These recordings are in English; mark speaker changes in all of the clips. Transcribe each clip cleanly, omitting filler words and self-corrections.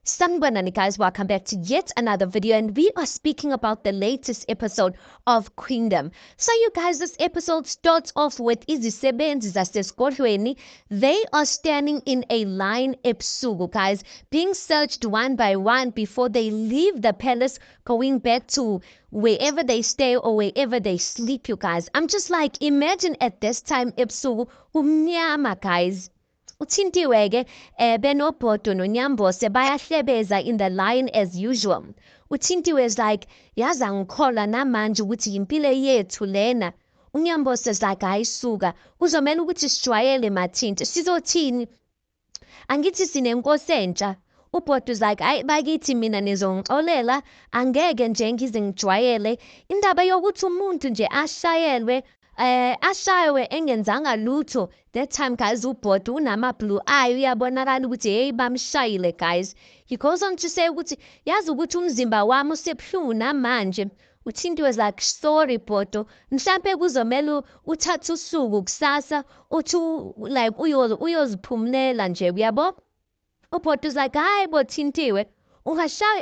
Speaker 1: Sanibonani guys, welcome back to yet another video, and we are speaking about the latest episode of Queendom. So you guys, this episode starts off with izisebenzi zasesigodlweni. They are standing in a line ebusuku, guys, being searched one by one before they leave the palace, going back to wherever they stay or wherever they sleep, you guys. I'm just like, imagine at this time ebusuku, umnyama, guys. Uthintiwe-ke benobhodo nonyambose bayahlebeza in the line as usual. Uthintiwe is like, yazi angikholwa namanje ukuthi yimpilo yethu lena. Unyambose is like, hayi suka, kuzomele ukuthi sijwayele Mathinti, sizothini? Angithi sinenkosi entsha. Ubhodo is like, hayi bakithi mina nizongixolela, angeke nje ngize ngijwayele. Indaba yokuthi umuntu nje ashayelwe ashaywe engenzanga lutho. That time guys, ubhodo unama blue eye, uyabonakala ukuthi hey bamshayile guys. He goes on to say ukuthi yazi ukuthi umzimba wami usebuhlungu namanje. Uthinti was like, sorry bhodo, mhlampe kuzomela uthatha usuku kusasa uthi like uyoziphumulela nje, uyabo? Ubhodo is like, hayi bo Thintiwe,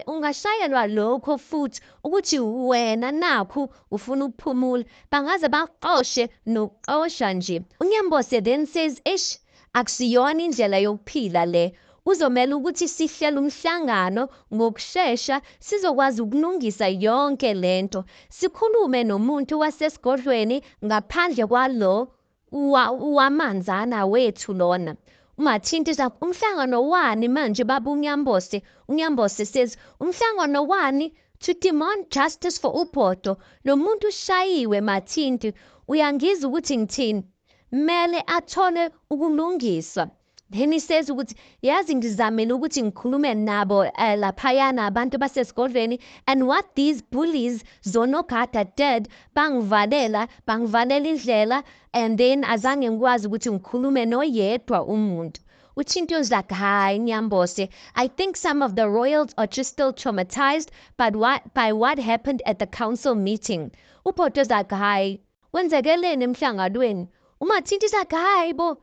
Speaker 1: ungashayelwa lokho futhi ukuthi wena nakhu ufuna ukuphumula, bangaze baxoshe nokuxosha nje. Unyambose then says, ish, akusiyona indlela yokuphila le. Uzomela ukuthi sihlele umhlangano ngokushesha sizokwazi ukulungisa yonke lento. Sikhulume nomuntu wasesigodlweni ngaphandle kwalo wamanzana wethu lona. Mathinti is like, umhlangano wani manje baba Unyambose? Unyambose says, umhlangano wani? To demand justice for ubhodo. Lo muntu ushayiwe Mathinti, uyangizwa ukuthi ngithini? Mele athole ukulungiswa. Then he says ukuthi yazi ngizamile ukuthi ngikhulume nabo laphayana abantu basesigodlweni, and what these bullies zonogada did, bangivalela indlela, and then azange ngikwazi ukuthi ngikhulume noyedwa umuntu. Uthinti was like, hi Nyambose, I think some of the royals are just still traumatized by what happened at the council meeting. Ubhodo was like, hi, wenzekeleni emhlanganweni? Umathinti is like, hi bo,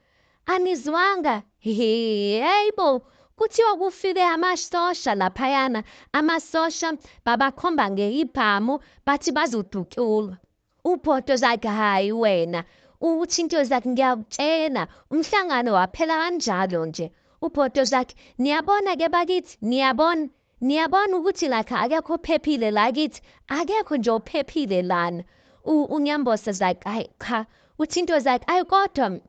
Speaker 1: anizwanga? Hey bo, kuthiwa kufike amasosha laphayana. Amasosha babakhomba ngeibhamu bathi bazodutyulwa. Ubhodo was like, hayi wena. Uthinti was like, ngiyakutshela umhlangano waphela kanjalo nje. Ubhodo was like, niyabona ke bakithi, niyabona ukuthi like akekho phephile la kithi, akekho nje ophephile lana. Unyambose was like, hayi cha. Uthinti was like, ayi kodwa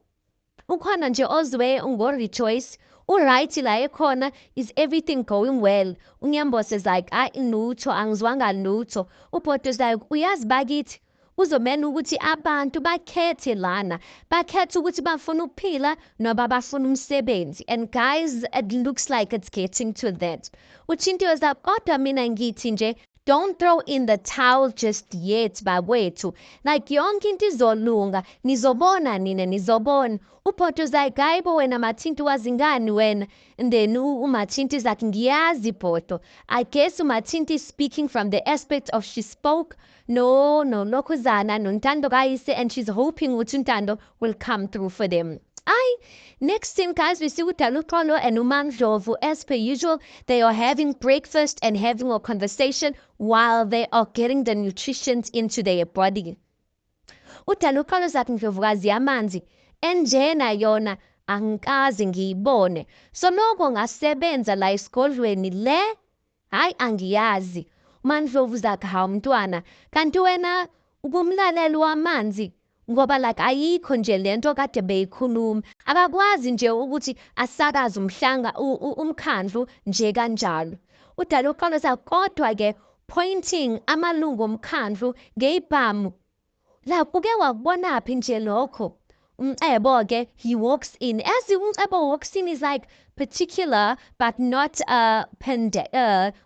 Speaker 1: ukhona nje ozwe ungo-rejoice, uright la ekhona, is everything going well? Unyambose is like, hayi lutho, angizwanga lutho. Ubhodo is like, uyazi bakithi, kuzomele ukuthi abantu bakhethe lana, bakhethe ukuthi bafuna ukuphila noma bafuna umsebenzi. And guys, it looks like it's getting to that. Uthinti was like, kodwa mina ngithi nje, don't throw in the towel just yet babwethu, like yonke into izolunga, nizobona nina nizobona. Ubhodo is like, hayi bo wena Mathinti wazi ngani wena? And then uMathinti is like, ngiyazi bhodo. I guess uMathinti is speaking from the aspect of she spoke no lokhuzana nontando kayise, and she's hoping ukuthi untando will come through for them. Next thing guys, we see uDaluxolo and uMaNdlovu. As per usual, they are having breakfast and having a conversation while they are getting the nutrition into their body. uDaluxolo zathi Ndlovukazi yamanzi enjena yona angikaze ngiyibone, so noko ngasebenza la esigodlweni le, hayi angiyazi. uMaNdlovu zathi hawu mntwana, kanti wena ukumlaleli wamanzi ngoba like ayikho nje lento kade beyikhuluma, akakwazi nje ukuthi asakaze umkhandlu nje kanjalo. uDaluxolo zathi kodwa ke pointing amalungu omkhandlu ngeibhamu, la uke wakubonaphi nje lokho? Umcebo-ke, he walks in. As umcebo walks in, is like particular but not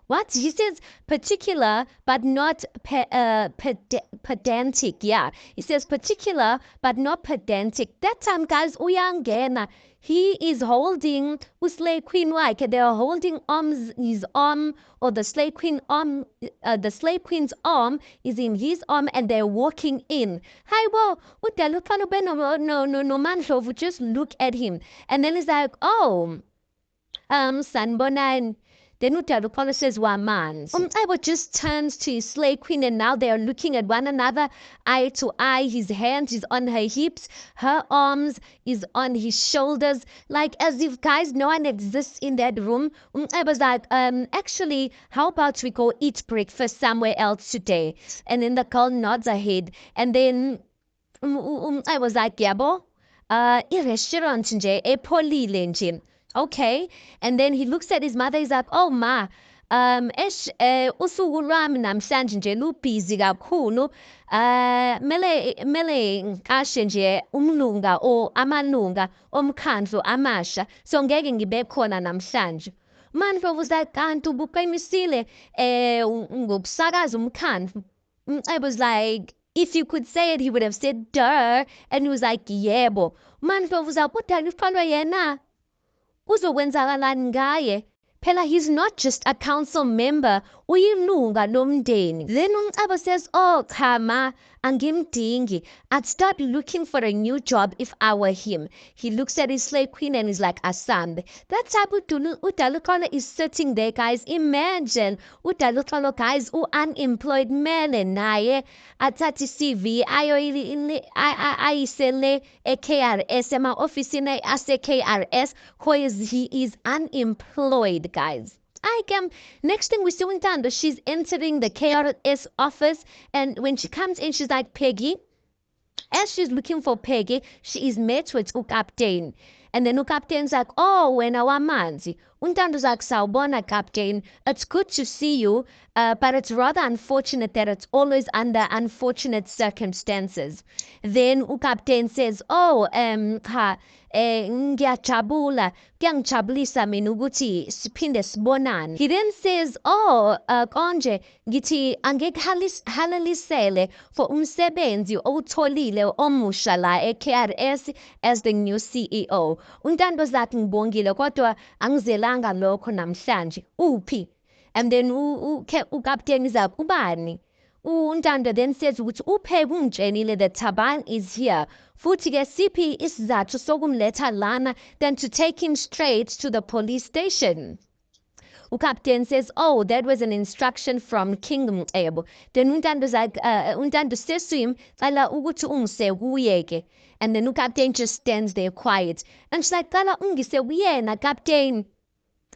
Speaker 1: what he says, particular but not pedantic. Yeah, he says particular but not pedantic. That time guys, uyangena, he is holding uSlay Queen wakhe, they are holding his arm, or the Slay Queen arm, the Slay Queen's arm is in his arm, and they're walking in. Hi bo, uDaluxolo no Mandlovu just look at him, and then he's like, oh, sanibonani, Then uDaluxolo says, wamanzi. Umcebo just turns to his slay queen, and now they are looking at one another, eye to eye. His hand is on her hips, her arms is on his shoulders, like as if, guys, no one exists in that room. Umcebo's like, actually, how about we go eat breakfast somewhere else today? And then the girl nods her head, and then I was like, yabo, i-restaurant nje epholile nje. Okay. And then he looks at his mother, he's like, oh ma, usuku lwami namhlanje nje lubhizi kakhulu. Mele ngiqashe nje umlunga or amalunga omkhandlu amasha, so ngeke ngibe khona namhlanje. Mandla was like, kanti ubuqinisile ngobusakaza umkhandlu. I was like, if you could say it, he would have said duh, and he was like, yebo. Mandla was like, uDaluxolo yena uzokwenzakalani ngaye? Phela he's not just a council member, uyilunga lomndeni. Then umcebo says, oh cha ma, angimdingi. I'd start looking for a new job if I were him. He looks at his slave queen and he's like, asambe. That's how uDaluxolo is sitting there, guys. Imagine uDaluxolo, guys, unemployed man naye athatha CV ayisele eKRS ema-ofisini ase-KRS because he is unemployed, guys. Next thing we see uNtando, she's entering the KRS office, and when she comes in, she's like, Peggy. As she's looking for Peggy, she is met with uCaptain. And then uCaptain's like, oh, wena wamanzi. uNtando's like, sawubona, Captain. It's good to see you, but it's rather unfortunate that it's always under unfortunate circumstances. Then uCaptain says, oh, cha, ngiyajabula, kuyangijabulisa mina ukuthi siphinde sibonane. He then says, oh, konje, ngithi angikuhalalisele for umsebenzi owutholile omusha la eKRS as the new CEO. uNtando's like, ngibongile kodwa angizelanga lokho namhlanje. Uphi? And then uCaptain is like, ubani? uNtando then says ukuthi uPhebe ungitshenile that Thabang is here. Futhi ke siphi isizathu sokumletha lana than to take him straight to the police station. uCaptain says, oh, that was an instruction from King Mcebo. Then uNtando's like, uNtando says to him, cala ukuthi ungise kuyeke. And then uCaptain just stands there quiet. And she's like, cala ungise kuyena, Captain.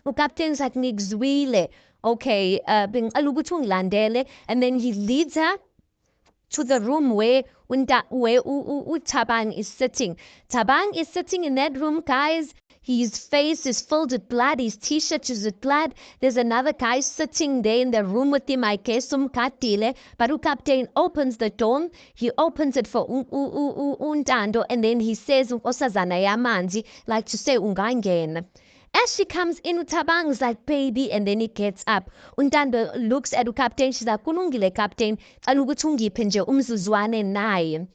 Speaker 1: uCaptain's like, ngikuzwile. Okay, bengicela ukuthi ungilandele. And then he leads her to the room where Thabang is sitting. Thabang is sitting in that room, guys. His face is filled with blood. His t-shirt is with blood. There's another guy sitting there in the room with him. I guess umkhatile. But uCaptain opens the door. He opens it for uNtando, and then he says, "Nkosazana yamanzi," like to say, ungangena. As she comes in, uThabang is like, baby, and then he gets up. uNtando looks at uCaptain. She's like, kulungile, Captain. Cela ukuthi ungiphe nje umzuzwane naye.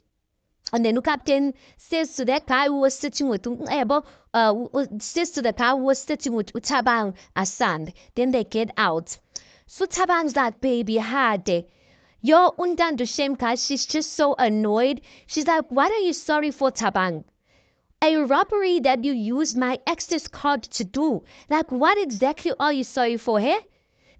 Speaker 1: And then uCaptain says to that guy who was sitting with says to the guy who was sitting with uThabang, Asand. Then they get out. So Thabang's like, baby, hade. Yo, uNtando shame, guys. She's just so annoyed. She's like, what are you sorry for, Thabang? A robbery that you used my access card to do. Like, what exactly are you sorry for, hey?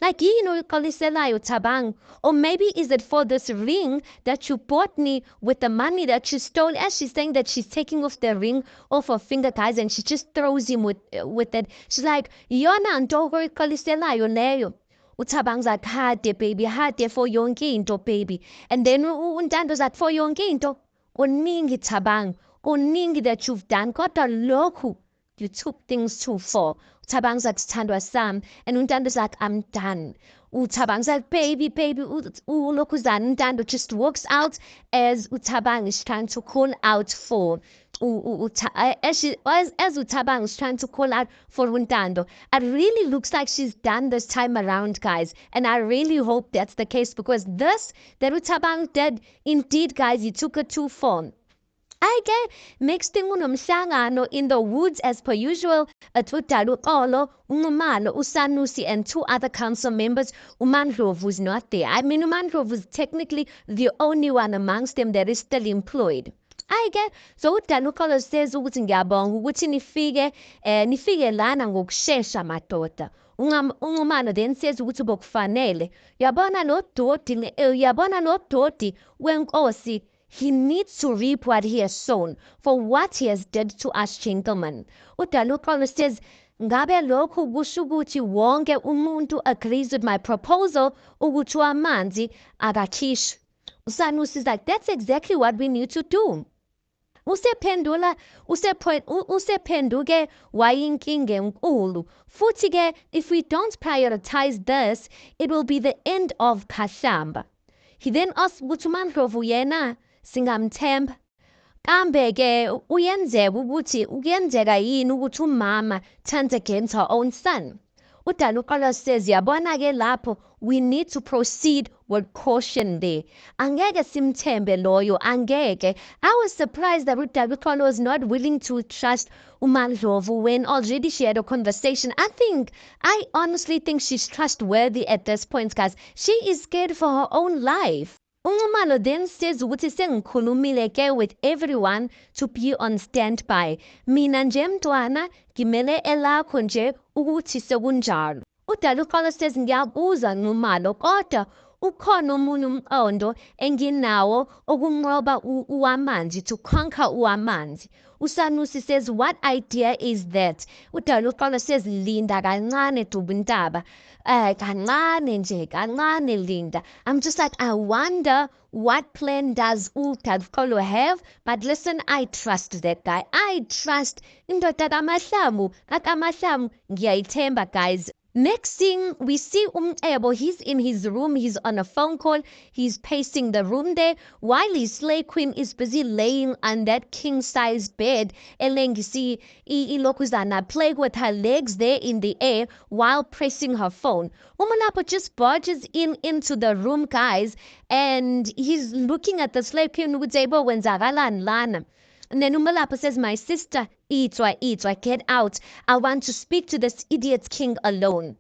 Speaker 1: Like, you know, Thabang. Or maybe is it for this ring that you bought me with the money that you stole? As she's saying that she's taking off the ring off her finger, guys, and she just throws him with it. She's like, Yona ntogo ikaliselayo leyo. uThabang's like, hade, baby, hade for yonke into, baby. And then uNtando's like, for yonke into. Uningi Thabang. Uningi that you've done. Kodwa lokhu, you took things too far. uThabang's like, Thandwa Sam. And uNtando's like, I'm done. uThabang's like, baby, uLokuzana. uNtando just walks out as uThabang is trying to call out for as uThabang is trying to call out for uNtando. It really looks like she's done this time around, guys. And I really hope that's the case, because that uThabang did, indeed, guys, he took it too far. I get next thing unomhlangano in the woods as per usual. uDaluxolo, uNxumalo, uSanusi, and 2 other council members. uMandlovu was not there. I mean, uMandlovu was technically the only one amongst them that is still employed. I get so uDaluxolo says ukuthi ngiyabonga ukuthi nifike lana ngokusheshsha madoda. Umalo then says ukuthi bokufanele. Yabona lo doti wenkosi, he needs to reap what he has sown for what he has did to us gentlemen. UDaluxolo says, ngabe lokhu kusho ukuthi wonke umuntu agrees with my proposal ukuthi amanzi akakhishwe. USanusi is like, that's exactly what we need to do. Usephenduke wayinkinga enkulu. Futhi ke, if we don't prioritize this, it will be the end of Kahlamba. He then asked ukuthi uMandlovu yena singamthemba. Kambe ke kuyenzeka yini ukuthi umama turns against her own son? UDaluxolo says, yabona ke lapho, we need to proceed with caution there. Angeke simthembe loyo, angeke. I was surprised that UDaluxolo was not willing to trust uMandlovu when already she had a conversation. I honestly think she's trustworthy at this point, guys. She is scared for her own life. UNxumalo then says ukuthi sengikhulumile ke with everyone to be on standby. Mina nje mntwana ngimele elakho nje ukuthi sekunjalo. UDaluxolo says ngiyabuza Nxumalo kodwa ukhona omunye umqondo enginawo okunqoba uwamanzi, to conquer uwamanzi. USanusi says, what idea is that? UDaluxolo says, linda kancane Dubintaba. Kancane linda. I'm just like, I wonder what plan does uDaluxolo have? But listen, I trust that guy. I trust indoda kaMahlangu ngiyayithemba, guys. Next thing we see Ebo, he's in his room, he's on a phone call, he's pacing the room there, while his slave queen is busy laying on that king-sized bed. Elengisi ilokuzana playing with her legs there in the air while pressing her phone. Umulapo just barges into the room, guys, and he's looking at the slave queen Ebo wenzakala lana. And then Umalapo says, my sister, Itwa, get out. I want to speak to this idiot king alone.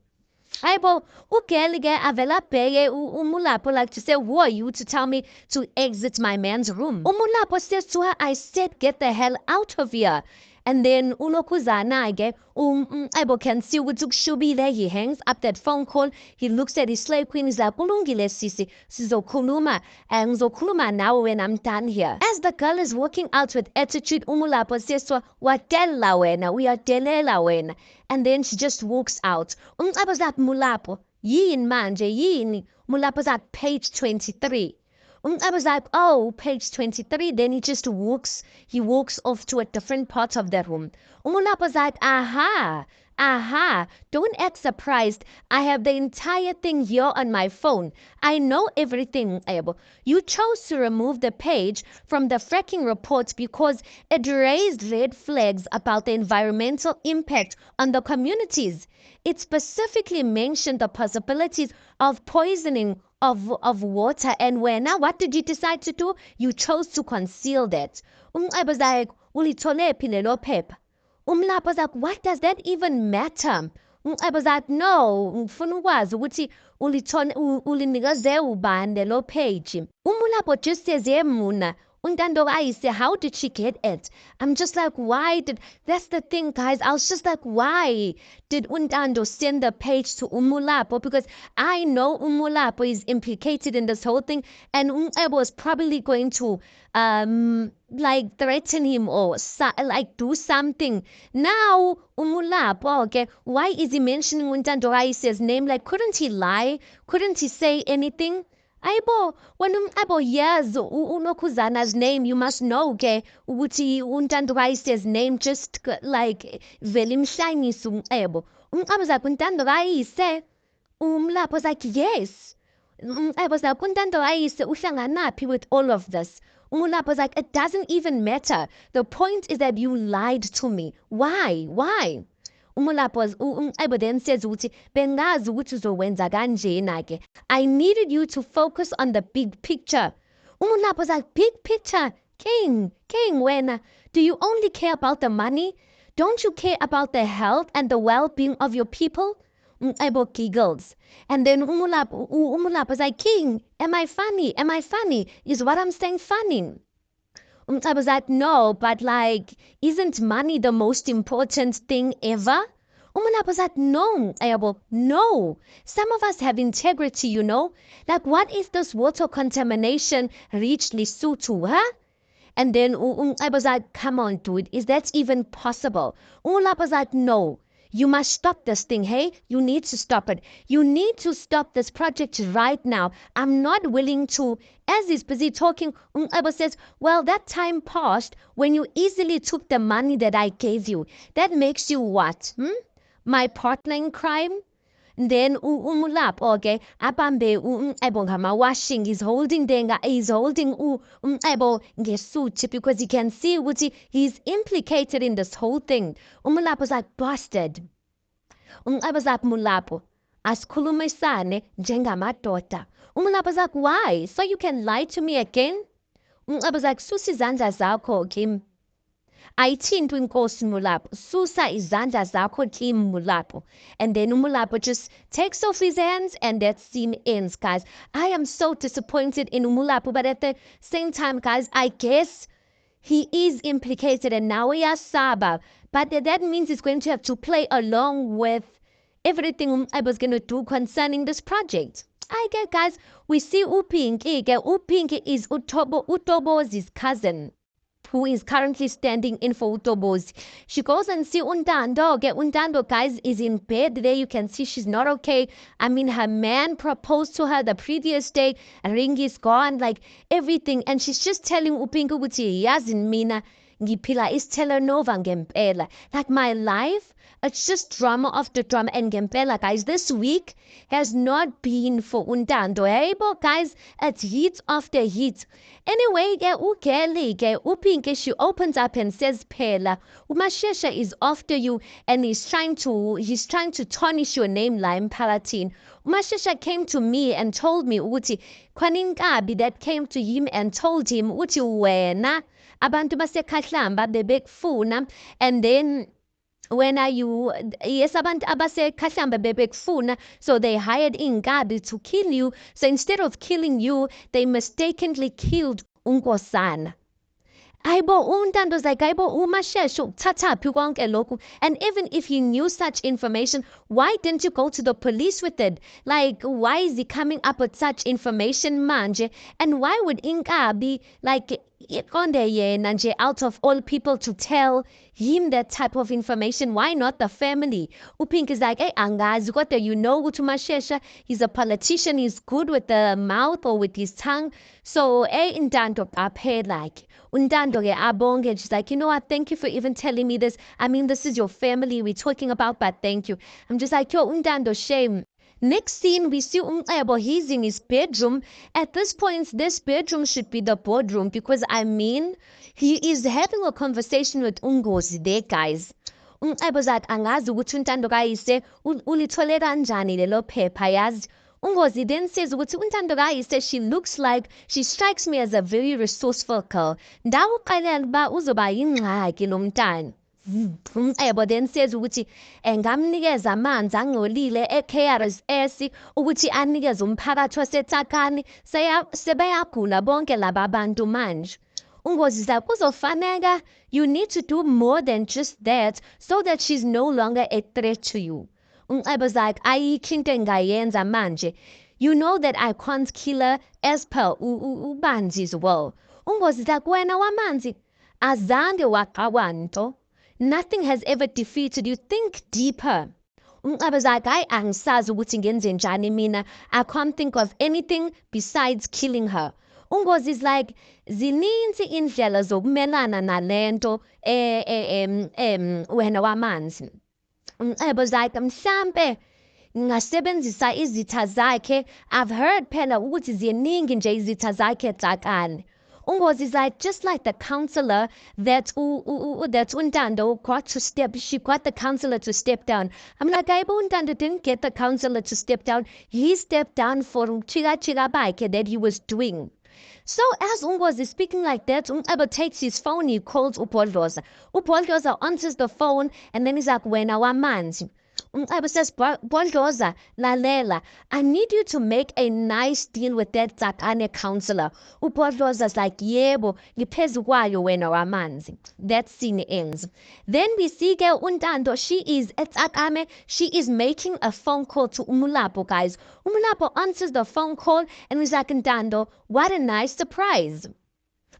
Speaker 1: Aibo, ukelige avela peye Umulapo like to say, who are you to tell me to exit my man's room? Umulapo says to her, I said, get the hell out of here. And then ulokuzana ke Aibo can see Shubi there. He hangs up that phone call. He looks at his slave queen. He's like, Kulungile sisi, sizokhuluma, ngizokhuluma now when I'm done here. As the girl is walking out with attitude, Umulapo says to her, watella wena, uyadelela wena. And then she just walks out. Aibo's like, Mulapo, yin manje, yin. Mulapo's like, page 23. I was like, oh, page 23. Then he just walks off to a different part of the room. Umulap was like, aha, don't act surprised. I have the entire thing here on my phone. I know everything, Ebo. You chose to remove the page from the fracking report because it raised red flags about the environmental impact on the communities. It specifically mentioned the possibilities of poisoning of water, and what did you decide to do? You chose to conceal that. I was like, ulitholephi lelo phepha? Umlaphi was like, what does that even matter? I was like, no, ngifuna ukwazi ukuthi ulinikaze ubani lelo page. Umlaphi just says, muna Untando Aise, how did she get it? I'm just like, that's the thing, guys. I was just like, why did Untando send the page to Umulapo? Because I know Umulapo is implicated in this whole thing, and Umebo is probably going to threaten him or do something. Now Umulapo, okay, why is he mentioning Untando Aise's name? Like, couldn't he lie? Couldn't he say anything? Aibo, when Aibo hears Unokuzana's name, you must know, okay, ukuthi Untando Aise's name just like velimhlangisa Aibo. I was like, Untando Aise? Umlaphi was like, yes. I was like, Untando Aise uhlanganaphi with all of this? Umlaphi was like, it doesn't even matter. The point is that you lied to me. Why? Umulaphi then says ukuthi bengazi ukuthi uzowenza kanjena ke. I needed you to focus on the big picture. Umulaphi was like, big picture? King wena, do you only care about the money? Don't you care about the health and the well-being of your people? Aibo giggles. And then Umulaphi was like, King, am I funny? Is what I'm saying funny? I was like, no, but like, isn't money the most important thing ever? Umulapho said, no, Ayabo, no. Some of us have integrity, you know. Like, what if this water contamination reached Lesotho, huh? And then I was like, come on, dude, is that even possible? Umulapho was like, no. You must stop this thing, hey? You need to stop it. You need to stop this project right now. I'm not willing to. As he's busy talking, Abo says, well, that time passed when you easily took the money that I gave you. That makes you what? My partner in crime? Then Umulapho okay abambe Ebo ngama-washing, he's holding Ebo ngesuthi because he can see ukuthi he's implicated in this whole thing. Umulapho's like, bastard. Umulapho's like, Mulapho, asikhulumisane njengamadoda. Umulapho's like, why? So you can lie to me again? Umulapho's like, susa izandla zakho Kim. Ayithintwe inkosi Mulapho. Susa izandla zakho Kim Mulapho. And then Umulapho just takes off his hands and that scene ends, guys. I am so disappointed in Umulapho, but at the same time, guys, I guess he is implicated and now we are Saba. But that means he's going to have to play along with everything I was going to do concerning this project. I get, guys, we see Upinki. Upinki is Utobozi's cousin, who is currently standing in for Utobozi. She goes and see Undando. Undando, guys, is in bed. There you can see she's not okay. I mean, her man proposed to her the previous day. A ring is gone, like everything. And she's just telling Upinki ukuthi yazi mina ngiphila is-telenova ngempela. Like my life, it's just drama after drama. And ngempela, guys, this week has not been for Undando. Hey, but guys, it's heat after heat. Anyway, Upinki, she opens up and says, Phela, uMashesha is after you and he's trying to tarnish your name la emphakathini. uMashesha came to me and told me ukuthi khwaninkabi that came to him and told him ukuthi wena abantu baseKhahlamba bebekufuna, and then when are you? Yes, abantu abaseKhahlamba bebekufuna, so they hired Ingabi to kill you. So instead of killing you, they mistakenly killed uNkosana. Ayibo uNtando's like, ayibo uMashesha ukuthathaphi konke lokhu. And even if he knew such information, why didn't you go to the police with it? Like, why is he coming up with such information manje? And why would Ingabi, like, iqonde yena nje out of all people to tell him that type of information? Why not the family? Upinki is like, hey, angazi kodwa you know ukuthi uMashesha, he's a politician, he's good with the mouth or with his tongue. So, hey, Ntando aphe like. Undando ke abonge. She's like, you know what? Thank you for even telling me this. I mean, this is your family we're talking about, but thank you. I'm just like, yo, Undando, shame. Next scene, we see Ebo. He's in his bedroom. At this point, this bedroom should be the boardroom because, I mean, he is having a conversation with Ungozi there, guys. Ebo's like, angazi ukuthi uNtando kayise ulithole kanjani lelo phepha yazi. Ungozi then says ukuthi uNtando kayise, she strikes me as a very resourceful girl. Ndawuqalela uba uzoba yingxaki lo mntana. Ebo then says ukuthi ngamnikeza amanzi angcolile e-KRS ukuthi anikeze umphakathi waseTakani, sebeyagula bonke laba bantu manje. Ungozi is like, kuzofaneka, you need to do more than just that so that she's no longer a threat to you. Ebo's like, ayikho into engayenza manje. You know that I can't kill her as per uBanzi's will. Ungozi is like, wena wamanzi, azange waqawanto. Nothing has ever defeated you. Think deeper. Ebo's like, angisazi ukuthi ngenze njani mina. I can't think of anything besides killing her. Ungozi is like, zininzi indlela zokumelana nalento wena wamanzi. Ebo's like, mhlambe ngasebenzisa izitha zakhe. I've heard phela ukuthi ziningi nje izitha zakhe Takani. Ungozi is like, just like the counselor that Undando got to she got the counselor to step down. I'm like, Undando didn't get the counselor to step down. He stepped down for chiga bike that he was doing. So as Ungozi is speaking like that, Ebo takes his phone, he calls Upoldoza. Upoldoza answers the phone and then he's like, wena wamanzi. Umcebo says, Bondloza, lalela, I need you to make a nice deal with that Tsakane counselor. UBondloza's like, yebo, ngiphezu kwayo wena wamanzi. That scene ends. Then we see girl Untando, she is at Tsakame, she is making a phone call to Umulapo, guys. Umulapo answers the phone call and he's like, Ntando, what a nice surprise.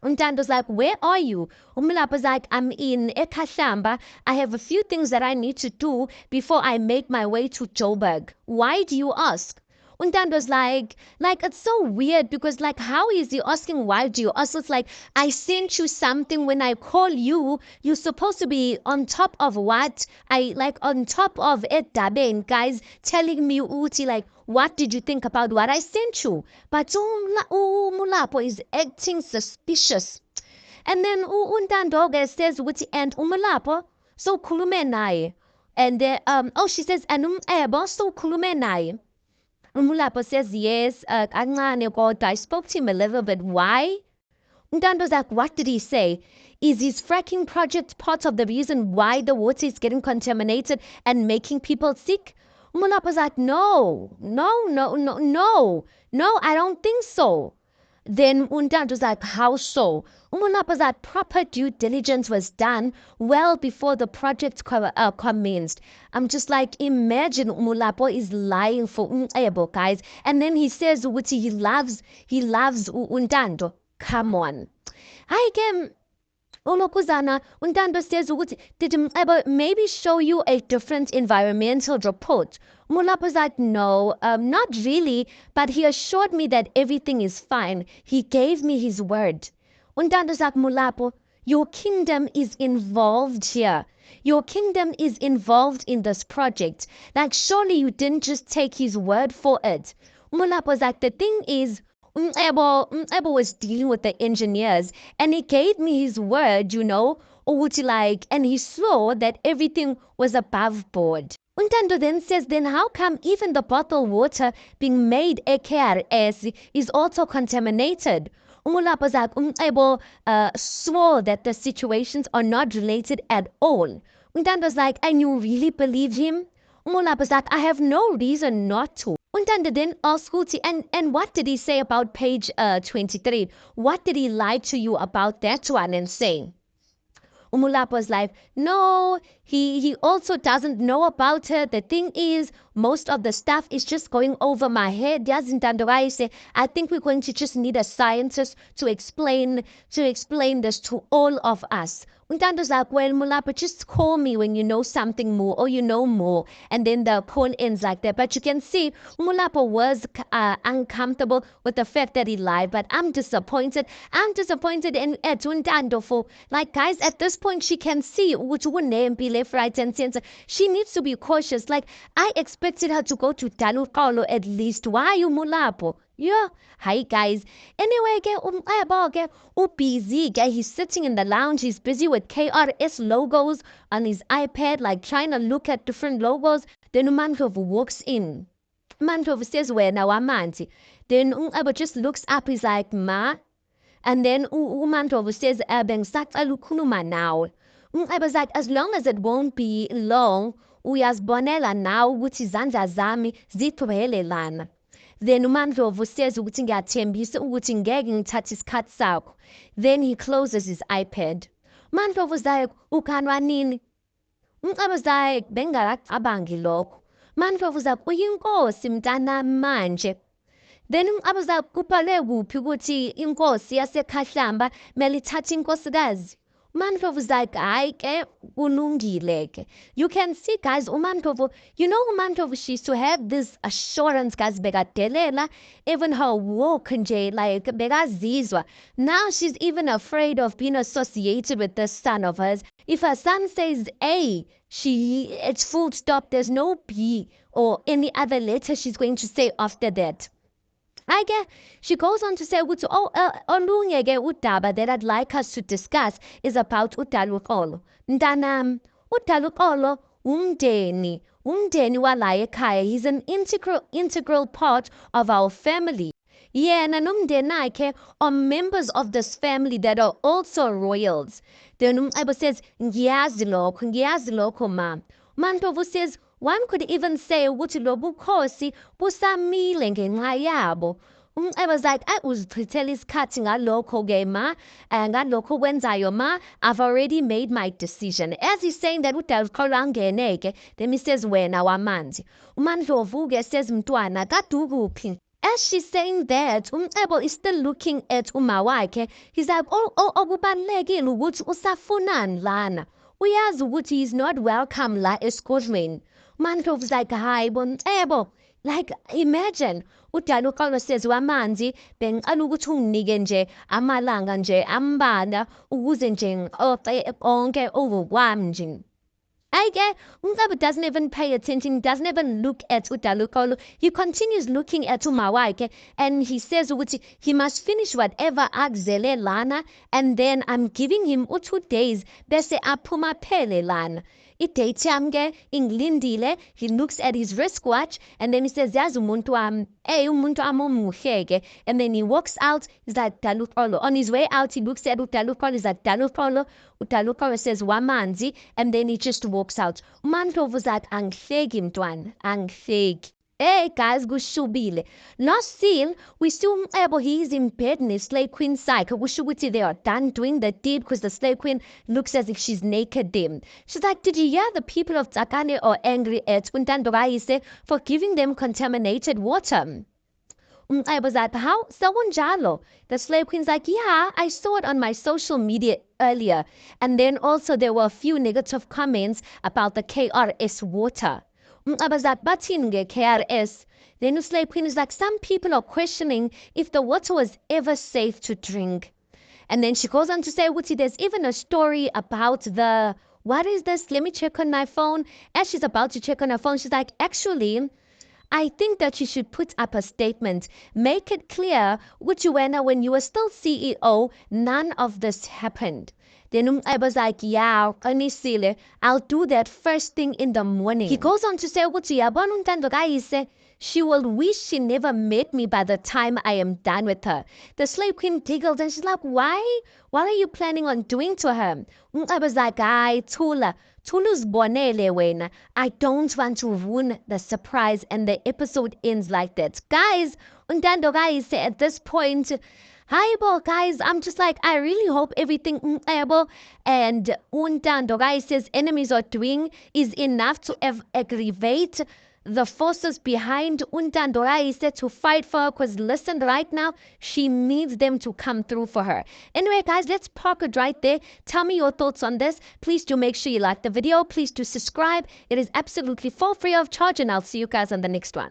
Speaker 1: Untando's like, where are you? Umulapa's like, I'm in Ekashamba. I have a few things that I need to do before I make my way to Joburg. Why do you ask? Untando's like, it's so weird because like, how is he asking why do you ask? It's like, I sent you something when I call you. You're supposed to be on top of what? On top of it, Daben, guys, telling me, Uti, like, what did you think about what I sent you? But Mulapo is acting suspicious. And then Untando says, Uti, and Umulapo, so kulumenai. And she says, and ebo, so kulumenai. Umulapo says, yes, I spoke to him a little bit. Why? Ndando's like, what did he say? Is his fracking project part of the reason why the water is getting contaminated and making people sick? Umulapo's like, no, I don't think so. Then Undando's like, how so? Umulapo's like, proper due diligence was done well before the project commenced. I'm just like, imagine Umulapo is lying for Umcebo, guys. And then he says, he loves Undando. Come on. I can... Olokuzana, Undando says, did Umcebo maybe show you a different environmental report? Mulapo's like, no, not really, but he assured me that everything is fine. He gave me his word. Undando's like, Mulapo, your kingdom is involved here. Your kingdom is involved in this project. Like, surely you didn't just take his word for it. Mulapo's like, the thing is, Umcebo was dealing with the engineers and he gave me his word, and he swore that everything was above board. Untando then says, then how come even the bottled water being made AKRS is also contaminated? Umulapo's like, Umcebo swore that the situations are not related at all. Untando's like, and you really believe him? Umulapo's like, I have no reason not to. Untando then asks Guti, and what did he say about page 23? What did he lie to you about that one and say? Umulapo's like, no, he also doesn't know about it. The thing is, most of the stuff is just going over my head. I think we're going to just need a scientist to explain this to all of us. Untando's like, well, Mulapo, just call me when you know something more or you know more. And then the call ends like that. But you can see Mulapo was uncomfortable with the fact that he lied. But I'm disappointed. I'm disappointed in Untando for, like, guys, at this point, she can see which one name be left, right, and center. She needs to be cautious. Like, I expected her to go to Dalukalo at least. Why you Mulapo? Yeah. Hi guys. Anyway, busy. He's sitting in the lounge. He's busy with KRS logos on his iPad, like trying to look at different logos. Then Umantov walks in. Umantov says, where now amanti. Then Umcebo just looks up. He's like, ma. And then Umantov says, beng sakalukuma now. Umcebo's like, as long as it won't be long, uyazibonela now ukuthi izandla zami zithwelelana. Then uMandlovu says ukuthi ngiyathembisa ukuthi ngeke ngithathe isikhathi sakho. Then he closes his iPad. uMandlovu's like, ukhanwa nini? Umcebo's like, bengakacabangi lokho. uMandlovu's like, uyinkosi mntana manje. Then umcebo's like, kubhale kuphi ukuthi inkosi yaseKhahlamba mele ithathe inkosikazi? uMandlovu's like, hayi ke kulungile ke. You can see, guys, uMandlovu, uMandlovu, she used to have this assurance, guys, bekadelela, even her walk nje, like bekazizwa. Now she's even afraid of being associated with this son of hers. If her son says A, it's full stop, there's no B or any other letter she's going to say after that. She goes on to say, olunye udaba that I'd like us to discuss is about uDalukolo. Mntanam, uDalukolo umndeni wala ekhaya. He's an integral part of our family. Yena nomndeni wakhe are members of this family that are also royals. Then uMcebo says, ngiyazi lokho ma. uMandlovu says, One could even say ukuthi lobu bukhosi busamile ngenxa yabo. Umcebo was like, uzichithela isikhathi ngalokho-ke ma, ngalokho okwenzayo ma, I've already made my decision. As he's saying that uDaluxolo angene-ke, then he says wena wamanzi. UMaNdlovu-ke says mntwana kade ukuphi? As she's saying that, Umcebo is still looking at umawakhe. He's like, okubalulekile ukuthi usafunani lana. Uyazi ukuthi he's not welcome la esigodlweni. UMaNdlovu's like, hayi bo Mcebo. Like, imagine, uDaluxolo says wamanzi, bengicela ukuthi unginike nje amalanga nje ambalwa ukuze nje ngixoxe konke okukwami nje. Umcebo doesn't even pay attention, doesn't even look at uDaluxolo. He continues looking at umawakhe and he says ukuthi he must finish whatever akuzele lana and then I'm giving him 2 days bese aphuma phele lana. I-date yami-ke ingilindile. He looks at his wristwatch and then he says, yazi umuntu wami, umuntu wami omuhle-ke. And then he walks out. He's like, Daluxolo. On his way out, he looks at uDaluxolo. He's like, Daluxolo. uDaluxolo says, wamanzi. And then he just walks out. UMaNdlovu's like, angihleki mntwana, angihleki. Hey guys, kushubile. Last scene, we see Umcebo, he's in bed in his Slave Queen side. Kusho ukuthi they are done doing the deed because the Slave Queen looks as if she's naked then. She's like, did you hear the people of Tsakane are angry at uNtando for giving them contaminated water? Umcebo's like, how? Sakunjalo. The Slave Queen's like, yeah, I saw it on my social media earlier. And then also there were a few negative comments about the KRS water. Umcebo's like, bathini KRS. Then the Slave Queen is like, some people are questioning if the water was ever safe to drink. And then she goes on to say, Wuti, there's even a story about what is this? Let me check on my phone. As she's about to check on her phone, she's like, actually, I think that you should put up a statement. Make it clear, Wuti, when you were still CEO, none of this happened. Then Umcebo's like, yeah, Anisile, I'll do that first thing in the morning. He goes on to say, she will wish she never met me by the time I am done with her. The Slave Queen giggles and she's like, why? What are you planning on doing to her? Umcebo's like, ay, Tulu's bonele wena. I don't want to ruin the surprise and the episode ends like that. Guys, Untando at this point, hi, guys. I'm just like, I really hope everything and Untando says enemies are doing is enough to aggravate the forces behind Untando to fight for her. Because listen, right now, she needs them to come through for her. Anyway, guys, let's park it right there. Tell me your thoughts on this. Please do make sure you like the video. Please do subscribe. It is absolutely for free of charge, and I'll see you guys on the next one.